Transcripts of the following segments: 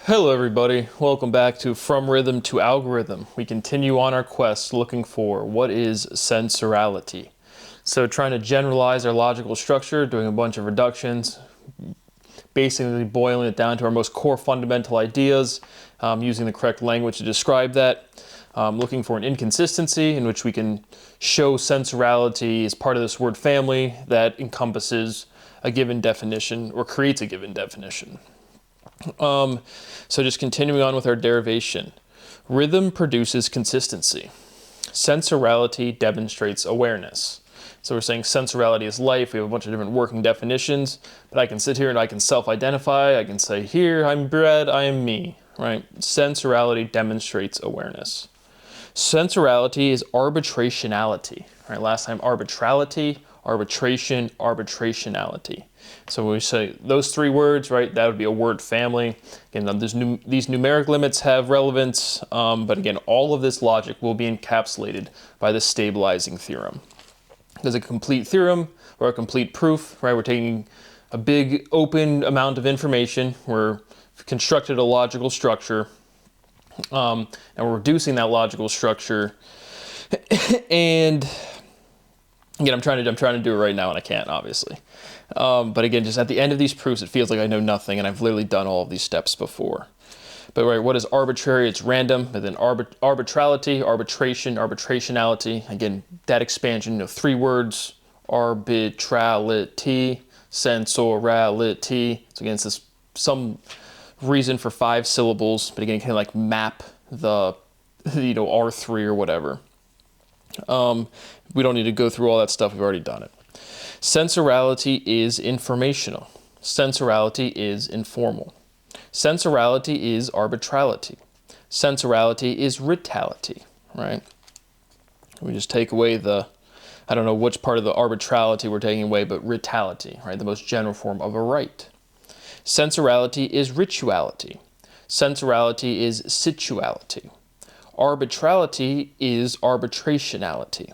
Hello everybody, welcome back to From Rhythm to Algorithm. We continue on our quest looking for what is sensorality. So trying to generalize our logical structure, doing a bunch of reductions, basically boiling it down to our most core fundamental ideas, using the correct language to describe that, looking for an inconsistency in which we can show sensorality as part of this word family that encompasses a given definition or creates a given definition. So just continuing on with our derivation. Rhythm produces consistency. Sensorality demonstrates awareness. So we're saying sensorality is life. We have a bunch of different working definitions, but I can sit here and I can self-identify. I can say, here, I'm bread, I am me, right? Sensorality demonstrates awareness. Sensorality is arbitrationality, right? Last time, arbitrality, arbitration, arbitrationality. So when we say those three words, right, that would be a word family. Again, these numeric limits have relevance, but again, all of this logic will be encapsulated by the stabilizing theorem. There's a complete theorem or a complete proof, right? We're taking a big open amount of information, we're constructed a logical structure, and we're reducing that logical structure, and again, I'm trying to do it right now and I can't, obviously. But again, just at the end of these proofs, it feels like I know nothing, and I've literally done all of these steps before. But right, what is arbitrary? It's random. And then arbitrality, arbitration, arbitrationality. Again, that expansion of three words: arbitrality, sensorality. So again, it's some reason for 5 syllables, but again, kind of like map the R3 or whatever. We don't need to go through all that stuff. We've already done it. Sensorality is informational. Sensorality is informal. Sensorality is arbitrality. Sensorality is ritality, right? We just take away I don't know which part of the arbitrality we're taking away, but ritality, right? The most general form of a right. Sensorality is rituality. Sensorality is situality. Arbitrality is arbitrationality.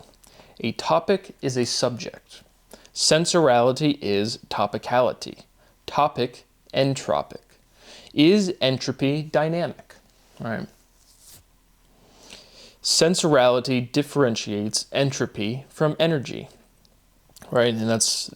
A topic is a subject. Sensorality is topicality. Topic, entropic. Is entropy dynamic? Right. Sensorality differentiates entropy from energy. Right, and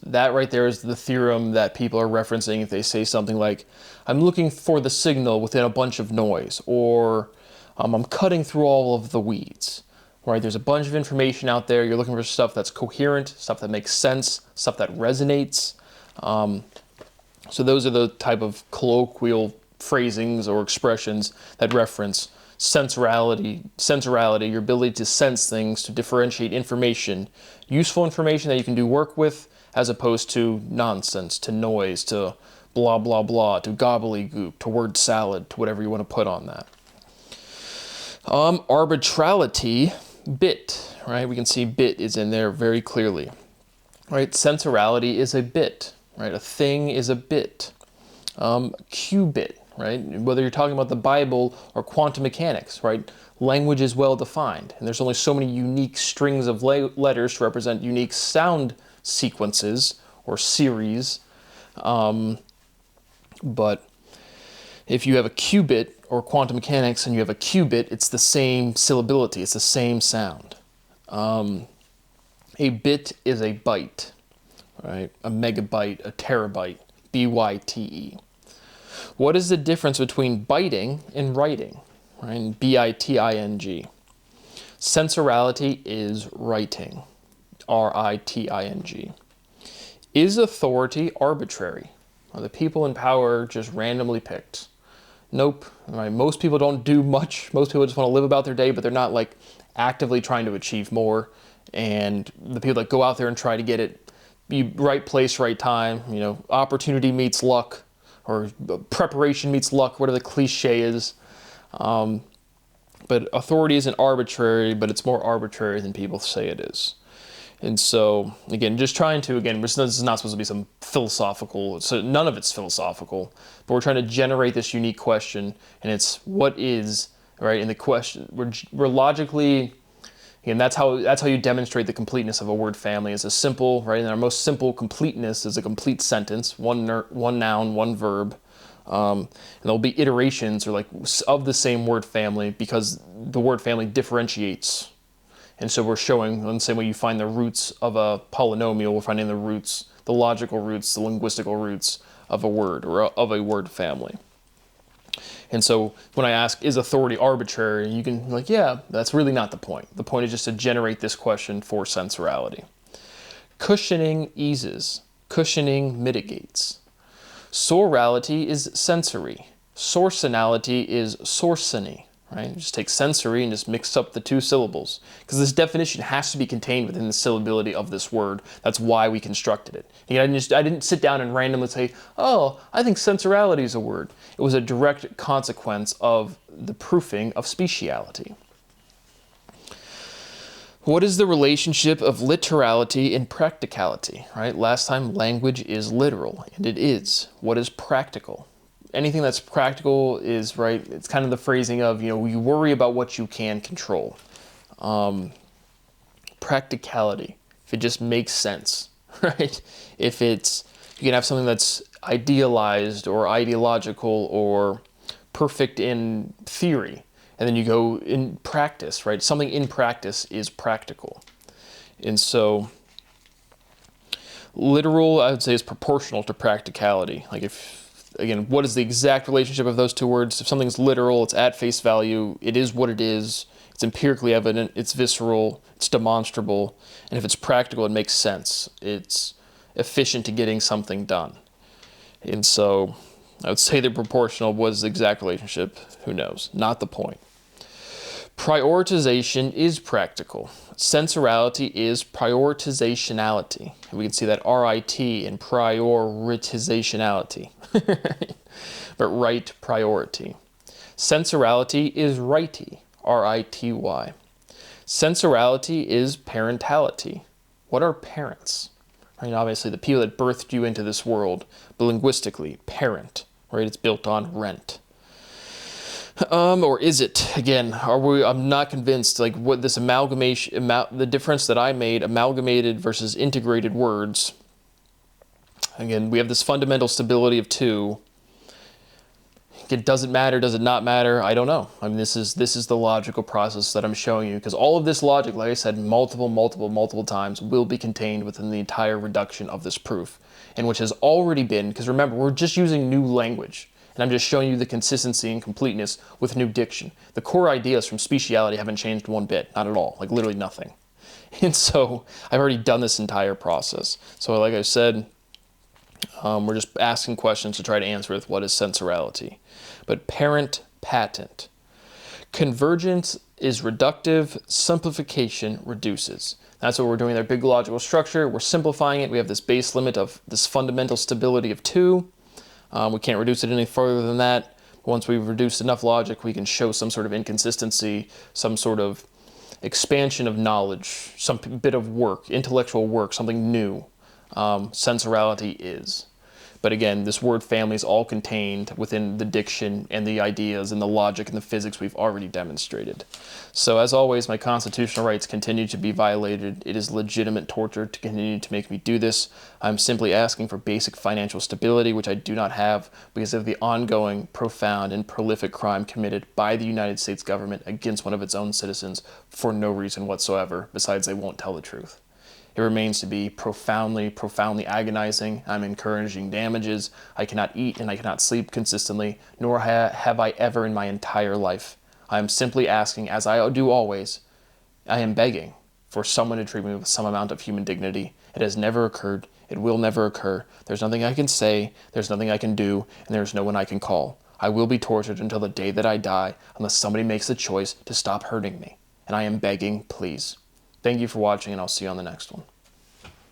that right there is the theorem that people are referencing if they say something like, I'm looking for the signal within a bunch of noise, or I'm cutting through all of the weeds. Right, there's a bunch of information out there. You're looking for stuff that's coherent, stuff that makes sense, stuff that resonates. So those are the type of colloquial phrasings or expressions that reference sensorality, your ability to sense things, to differentiate information, useful information that you can do work with, as opposed to nonsense, to noise, to blah, blah, blah, to gobbledygook, to word salad, to whatever you want to put on that. Arbitrality, bit, right? We can see bit is in there very clearly, right? Sensorality is a bit, right? A thing is a bit. Qubit, right? Whether you're talking about the Bible or quantum mechanics, right? Language is well defined, and there's only so many unique strings of letters to represent unique sound sequences or series. But if you have a qubit or quantum mechanics and you have a qubit, it's the same syllability, it's the same sound. A bit is a byte, right? A megabyte, a terabyte, B-Y-T-E. What is the difference between biting and writing, right? B-I-T-I-N-G. Sensorality is writing, R-I-T-I-N-G. Is authority arbitrary? Are the people in power just randomly picked? Nope. Right? Most people don't do much. Most people just want to live about their day, but they're not like actively trying to achieve more. And the people that go out there and try to get it, be right place, right time, opportunity meets luck, or preparation meets luck, whatever the cliche is. But authority isn't arbitrary, but it's more arbitrary than people say it is. And so, again, just trying to, this is not supposed to be some philosophical, so none of it's philosophical, but we're trying to generate this unique question, and it's what is, right? And the question, we're logically, again, that's how you demonstrate the completeness of a word family. It's a simple, right? And our most simple completeness is a complete sentence, one noun, one verb. And there'll be iterations or like of the same word family because the word family differentiates. And so we're showing, in the same way you find the roots of a polynomial, we're finding the roots, the logical roots, the linguistical roots of a word or of a word family. And so when I ask, is authority arbitrary? You can be like, yeah, that's really not the point. The point is just to generate this question for sensorality. Cushioning eases. Cushioning mitigates. Sorality is sensory. Sourcinality is sourciny. Right? You just take sensory and just mix up the two syllables. Because this definition has to be contained within the syllability of this word. That's why we constructed it. Again, I didn't sit down and randomly say, oh, I think sensorality is a word. It was a direct consequence of the proofing of speciality. What is the relationship of literality and practicality? Right? Last time, language is literal, and it is. What is practical? Anything that's practical is, right, it's kind of the phrasing of, you worry about what you can control. Practicality, if it just makes sense, right? If you can have something that's idealized or ideological or perfect in theory, and then you go in practice, right? Something in practice is practical. And so literal, I would say, is proportional to practicality. Like again, what is the exact relationship of those two words? If something's literal, it's at face value, it is what it is, it's empirically evident, it's visceral, it's demonstrable, and if it's practical, it makes sense. It's efficient to getting something done. And so I would say they're proportional. What is the exact relationship? Who knows? Not the point. Prioritization is practical. Sensorality is prioritizationality. And we can see that RIT in prioritizationality. But right priority. Sensorality is righty. R-I-T-Y. Sensorality is parentality. What are parents? I mean, obviously, the people that birthed you into this world, but linguistically, parent, right? It's built on rent. Or is it? Again, I'm not convinced, like, what this amalgamation, the difference that I made, amalgamated versus integrated words. Again, we have this fundamental stability of two. It doesn't matter, does it not matter? I don't know. I mean, this is the logical process that I'm showing you, because all of this logic, like I said, multiple times, will be contained within the entire reduction of this proof, and which has already been, because remember, we're just using new language, and I'm just showing you the consistency and completeness with new diction. The core ideas from speciality haven't changed one bit, not at all, like literally nothing. And so I've already done this entire process. So like I said, we're just asking questions to try to answer with what is sensorality. But parent, patent. Convergence is reductive, simplification reduces. That's what we're doing with our big logical structure. We're simplifying it. We have this base limit of this fundamental stability of 2. We can't reduce it any further than that. Once we've reduced enough logic, we can show some sort of inconsistency, some sort of expansion of knowledge, some bit of work, intellectual work, something new. Sensorality is. But again, this word family is all contained within the diction and the ideas and the logic and the physics we've already demonstrated. So as always, my constitutional rights continue to be violated. It is legitimate torture to continue to make me do this. I'm simply asking for basic financial stability, which I do not have because of the ongoing, profound, and prolific crime committed by the United States government against one of its own citizens for no reason whatsoever, besides they won't tell the truth. It remains to be profoundly agonizing. I'm encouraging damages. I cannot eat and I cannot sleep consistently, nor have I ever in my entire life. I am simply asking, as I do always, I am begging for someone to treat me with some amount of human dignity. It has never occurred. It will never occur. There's nothing I can say, there's nothing I can do, and there's no one I can call. I will be tortured until the day that I die, unless somebody makes the choice to stop hurting me. And I am begging, please. Thank you for watching, and I'll see you on the next one.